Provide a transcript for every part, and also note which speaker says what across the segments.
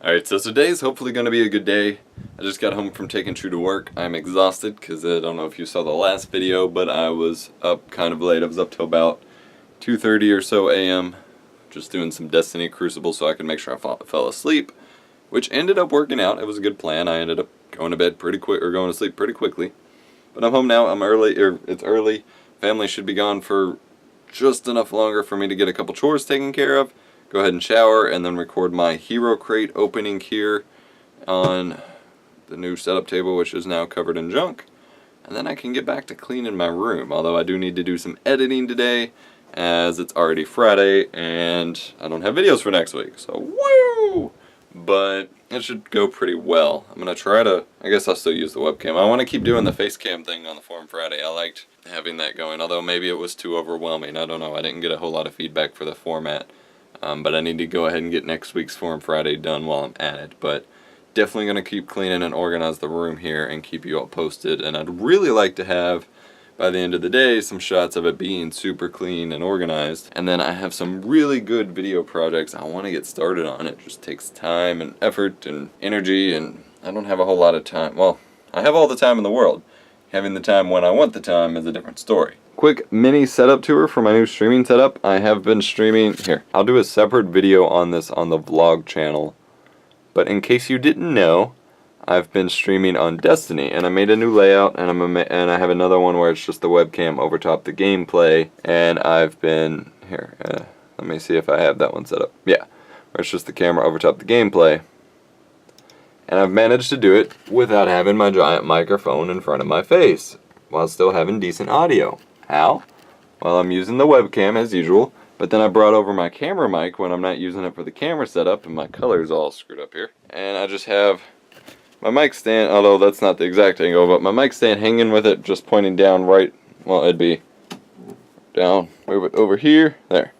Speaker 1: Alright, so today's hopefully going to be a good day. I just got home from taking True to work. I'm exhausted because I don't know if you saw the last video, but I was up kind of late. I was up till about 2:30 or so a.m. just doing some Destiny Crucible so I could make sure I fell asleep, which ended up working out. It was a good plan. I ended up going to bed pretty quick, or going to sleep pretty quickly. But I'm home now. I'm early, it's early. Family should be gone for just enough longer for me to get a couple chores taken care of. Go ahead and shower and then record my Hero Crate opening here on the new setup table, which is now covered in junk. And then I can get back to cleaning my room, although I do need to do some editing today as it's already Friday and I don't have videos for next week. So woo! But it should go pretty well. I'm going to try to, I guess I'll still use the webcam. I want to keep doing the face cam thing on the Forum Friday. I liked having that going, although maybe it was too overwhelming. I don't know. I didn't get a whole lot of feedback for the format. But I need to go ahead and get next week's Forum Friday done while I'm at it. But definitely going to keep cleaning and organize the room here and keep you all posted. And I'd really like to have, by the end of the day, some shots of it being super clean and organized. And then I have some really good video projects I want to get started on. It just takes time and effort and energy, and I don't have a whole lot of time. Well, I have all the time in the world. Having the time when I want the time is a different story. Quick mini setup tour for my new streaming setup. I have been streaming here. I'll do a separate video on this on the vlog channel. But in case you didn't know, I've been streaming on Destiny, and I made a new layout, and I have another one where it's just the webcam over top the gameplay, and I've been here. Let me see if I have that one set up. Yeah, where it's just the camera over top the gameplay. And I've managed to do it without having my giant microphone in front of my face, while still having decent audio. How? Well, I'm using the webcam as usual, but then I brought over my camera mic when I'm not using it for the camera setup, and my color's all screwed up here. And I just have my mic stand, although that's not the exact angle, but my mic stand hanging with it, just pointing down right, well, it'd be down, move it over here, there,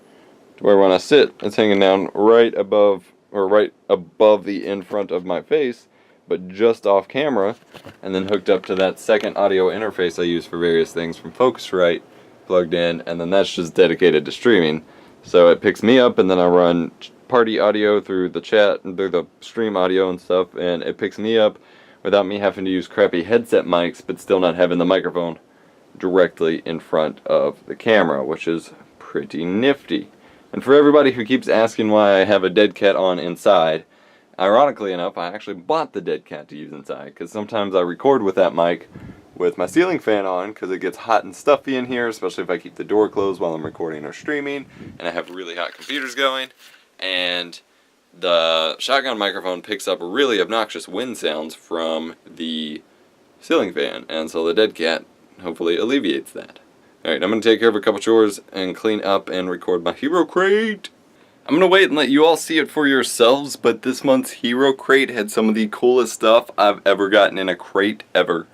Speaker 1: to where when I sit, it's hanging down right above, or right above the in front of my face, but just off camera, and then hooked up to that second audio interface I use for various things from Focusrite, plugged in, and then that's just dedicated to streaming. So it picks me up, and then I run party audio through the chat, and through the stream audio and stuff, and it picks me up without me having to use crappy headset mics, but still not having the microphone directly in front of the camera, which is pretty nifty. And for everybody who keeps asking why I have a dead cat on inside, ironically enough, I actually bought the dead cat to use inside, because sometimes I record with that mic with my ceiling fan on, because it gets hot and stuffy in here, especially if I keep the door closed while I'm recording or streaming, and I have really hot computers going, and the shotgun microphone picks up really obnoxious wind sounds from the ceiling fan, and so the dead cat hopefully alleviates that. Alright, I'm going to take care of a couple chores and clean up and record my Hero Crate. I'm going to wait and let you all see it for yourselves, but this month's Hero Crate had some of the coolest stuff I've ever gotten in a crate ever.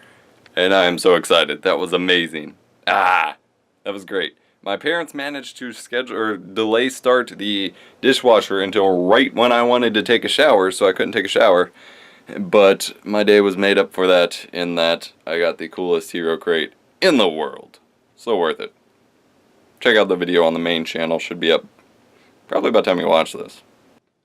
Speaker 1: And I am so excited. That was amazing. That was great. My parents managed to schedule or delay start the dishwasher until right when I wanted to take a shower, so I couldn't take a shower. But my day was made up for that in that I got the coolest Hero Crate in the world. So worth it. Check out the video on the main channel. Should be up probably by the time you watch this.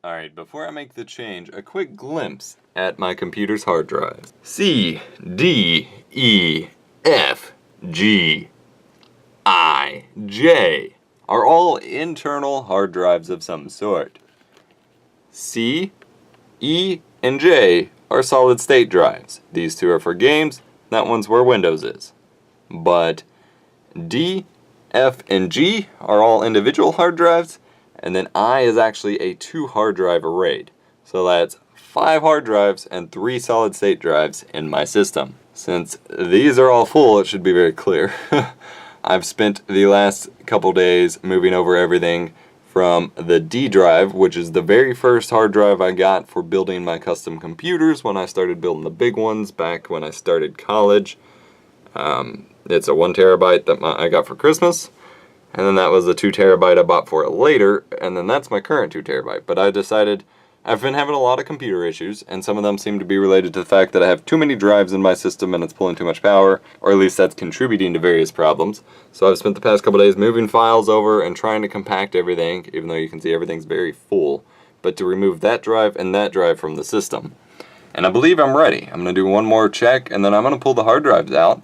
Speaker 1: Alright, before I make the change, a quick glimpse at my computer's hard drive. C, D, E, F, G, I, J are all internal hard drives of some sort. C, E, and J are solid state drives. These two are for games, that one's where Windows is. But D, F, and G are all individual hard drives, and then I is actually a 2 hard drive array. So that's 5 hard drives and 3 solid state drives in my system. Since these are all full, it should be very clear. I've spent the last couple days moving over everything from the D drive, which is the very first hard drive I got for building my custom computers when I started building the big ones back when I started college. It's a 1 terabyte that I got for Christmas. And then that was the 2 terabyte I bought for it later, and then that's my current 2 terabyte. But I decided I've been having a lot of computer issues, and some of them seem to be related to the fact that I have too many drives in my system and it's pulling too much power, or at least that's contributing to various problems. So I've spent the past couple days moving files over and trying to compact everything, even though you can see everything's very full. but to remove that drive and that drive from the system. And I believe I'm ready. I'm going to do one more check, and then I'm going to pull the hard drives out,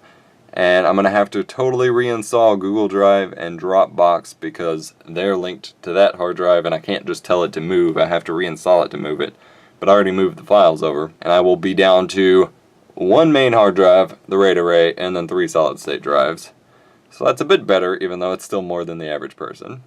Speaker 1: and I'm going to have to totally reinstall Google Drive and Dropbox because they're linked to that hard drive, and I can't just tell it to move. I have to reinstall it to move it. But I already moved the files over, and I will be down to one main hard drive, the RAID array, and then 3 solid state drives. So that's a bit better, even though it's still more than the average person.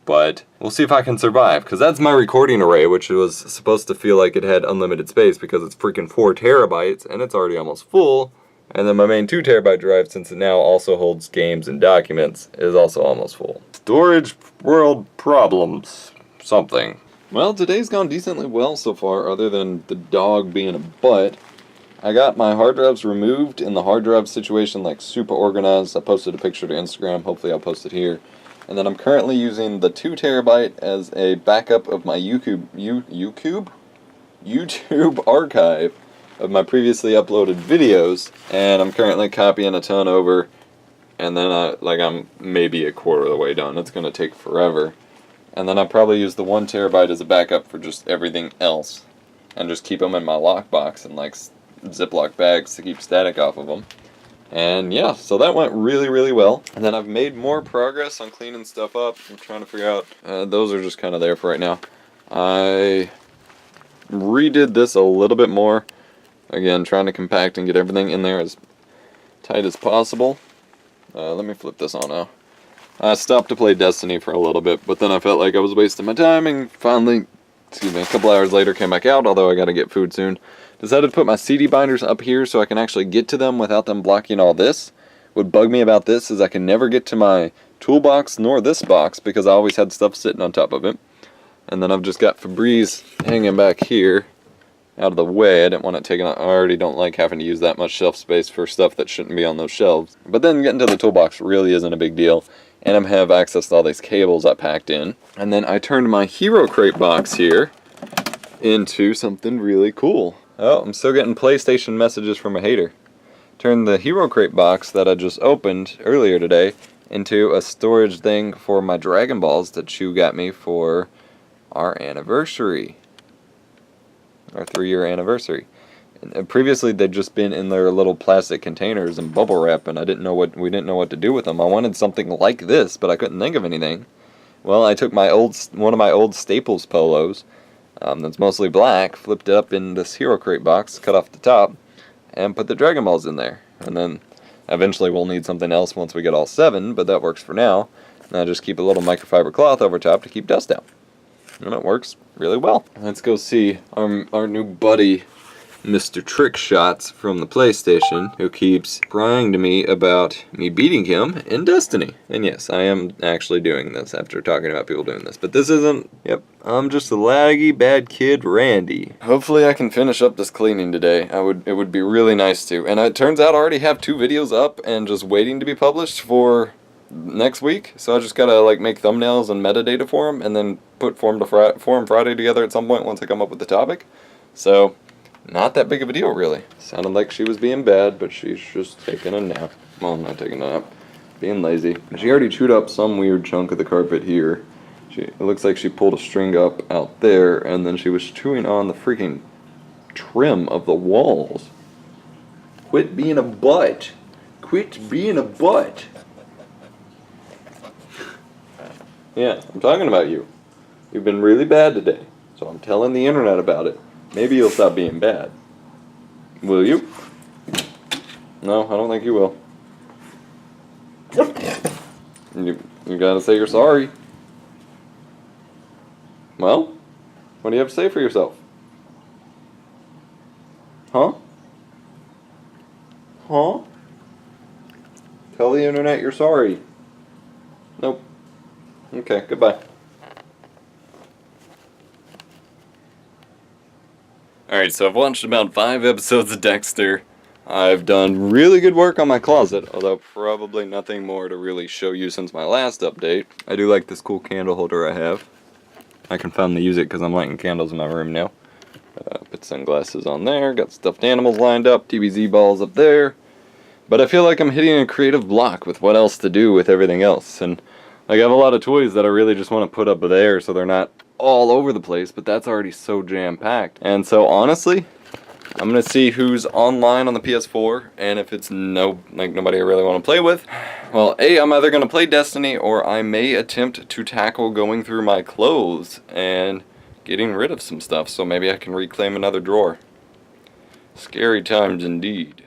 Speaker 1: But we'll see if I can survive, because that's my recording array, which was supposed to feel like it had unlimited space because it's freaking 4 terabytes, and it's already almost full. And then my main 2 terabyte drive, since it now also holds games and documents, is also almost full. Storage world problems. Something. Well, today's gone decently well so far, other than the dog being a butt. I got my hard drives removed in the hard drive situation, like super organized. I posted a picture to Instagram. Hopefully I'll post it here. And then I'm currently using the 2 terabyte as a backup of my YouTube archive of my previously uploaded videos. And I'm currently copying a ton over. And then I'm maybe a quarter of the way done. It's going to take forever. And then I'll probably use the 1 terabyte as a backup for just everything else. And just keep them in my lockbox and like Ziploc bags to keep static off of them. And yeah, so that went really, really well. And then I've made more progress on cleaning stuff up. I'm trying to figure out, those are just kind of there for right now. I redid this a little bit more. Again, trying to compact and get everything in there as tight as possible. Let me flip this on now. I stopped to play Destiny for a little bit, but then I felt like I was wasting my time and finally, a couple hours later came back out, although I gotta get food soon. Decided to put my CD binders up here so I can actually get to them without them blocking all this. What bugged me about this is I can never get to my toolbox nor this box because I always had stuff sitting on top of it. And then I've just got Febreze hanging back here out of the way. I didn't want it taken out. I already don't like having to use that much shelf space for stuff that shouldn't be on those shelves. But then getting to the toolbox really isn't a big deal. And I have access to all these cables I packed in. And then I turned my Hero Crate box here into something really cool. Oh, I'm still getting PlayStation messages from a hater. Turned the Hero Crate box that I just opened earlier today into a storage thing for my Dragon Balls that Chew got me for our anniversary. Our 3-year anniversary. And previously they'd just been in their little plastic containers and bubble wrap, and we didn't know what to do with them. I wanted something like this, but I couldn't think of anything. Well, I took one of my old Staples polos, that's mostly black, flipped it up in this Hero Crate box, cut off the top, and put the Dragon Balls in there. And then eventually we'll need something else once we get all 7, but that works for now. And I just keep a little microfiber cloth over top to keep dust out. And it works really well. Let's go see our new buddy, Mr. Trickshots from the PlayStation, who keeps crying to me about me beating him in Destiny. And yes, I am actually doing this after talking about people doing this. But this isn't, yep, I'm just a laggy bad kid Randy. Hopefully I can finish up this cleaning today. It would be really nice to. And it turns out I already have 2 videos up and just waiting to be published for next week. So I just gotta like make thumbnails and metadata for them and then put Forum Friday together at some point once I come up with the topic. So not that big of a deal, really. Sounded like she was being bad, but she's just taking a nap. Well, not taking a nap. Being lazy. She already chewed up some weird chunk of the carpet here. It looks like she pulled a string up out there, and then she was chewing on the freaking trim of the walls. Quit being a butt. Quit being a butt. Yeah, I'm talking about you. You've been really bad today, so I'm telling the internet about it. Maybe you'll stop being bad. Will you? No, I don't think you will. You gotta say you're sorry. Well, what do you have to say for yourself? Huh? Huh? Tell the internet you're sorry. Nope. Okay, goodbye. Alright, so I've watched about 5 episodes of Dexter. I've done really good work on my closet, although probably nothing more to really show you since my last update. I do like this cool candle holder I have. I can finally use it because I'm lighting candles in my room now. Put sunglasses on there, got stuffed animals lined up, DBZ balls up there. But I feel like I'm hitting a creative block with what else to do with everything else. And like, I have a lot of toys that I really just want to put up there so they're not all over the place, but that's already so jam-packed. And so honestly, I'm gonna see who's online on the PS4, and if it's nobody I really want to play with, well, I'm either gonna play Destiny, or I may attempt to tackle going through my clothes and getting rid of some stuff, so maybe I can reclaim another drawer. Scary times indeed.